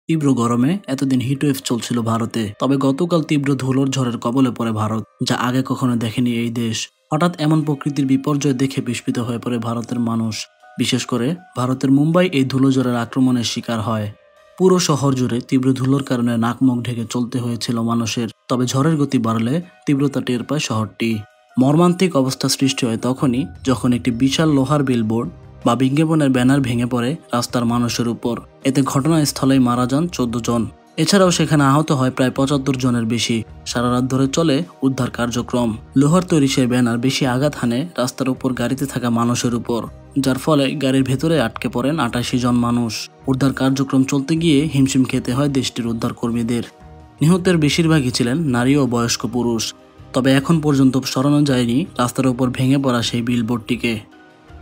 তীব্র গরমে এতদিন হিটওয়েভ চলছিল ভারতে, তবে গতকাল তীব্র ধুলোর ঝড়ের কবলে পড়ে ভারত, যা আগে কখনো দেখেনি এই দেশ। হঠাৎ এমন প্রকৃতির বিপর্যয় দেখে বিস্মিত হয়ে পড়ে ভারতের মানুষ। বিশেষ করে ভারতের মুম্বাই এই ধুলোঝড়ের আক্রমণের শিকার হয়। পুরো শহর জুড়ে তীব্র ধুলোর কারণে নাক মুখ ঢেকে চলতে হয়েছিল মানুষের। তবে ঝড়ের গতি বাড়লে তীব্রতা টের পায় শহরটি। মর্মান্তিক অবস্থা সৃষ্টি হয় তখনই যখন একটি বিশাল লোহার বিলবোর্ড বা বিজ্ঞাপনের ব্যানার ভেঙে পড়ে রাস্তার মানুষের উপর। এতে ঘটনাস্থলেই মারা যান 14 জন। এছাড়াও সেখানে আহত হয় প্রায় 75 জনের বেশি। সারা রাত ধরে চলে উদ্ধার কার্যক্রম। লোহার তৈরি সেই ব্যানার বেশি আঘাত হানে রাস্তার উপর গাড়িতে থাকা মানুষের উপর, যার ফলে গাড়ির ভেতরে আটকে পড়েন 88 জন মানুষ। উদ্ধার কার্যক্রম চলতে গিয়ে হিমশিম খেতে হয় দেশটির উদ্ধার কর্মীদের। নিহতের বেশিরভাগই ছিলেন নারী ও বয়স্ক পুরুষ। তবে এখন পর্যন্ত সরানো যায়নি রাস্তার উপর ভেঙে পড়া সেই বিলবোর্ডটিকে।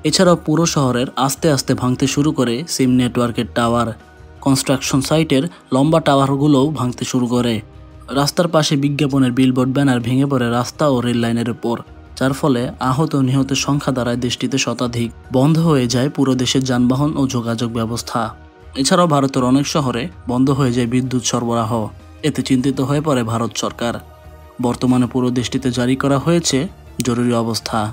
এছাড়াও পুরো শহরের আস্তে আস্তে ভাঙতে শুরু করে সিম নেটওয়ার্কের টাওয়ার। কনস্ট্রাকশন সাইটের লম্বা টাওয়ারগুলোও ভাঙতে শুরু করে। রাস্তার পাশে বিজ্ঞাপনের বিলবোর্ড ব্যানার ভেঙে পড়ে রাস্তা ও রেল লাইনের উপর, যার ফলে আহত ও নিহতের সংখ্যা দাঁড়ায় দেশটিতে শতাধিক। বন্ধ হয়ে যায় পুরো দেশের যানবাহন ও যোগাযোগ ব্যবস্থা। এছাড়াও ভারতের অনেক শহরে বন্ধ হয়ে যায় বিদ্যুৎ সরবরাহ। এতে চিন্তিত হয়ে পড়ে ভারত সরকার। বর্তমানে পুরো দেশটিতে জারি করা হয়েছে জরুরি অবস্থা।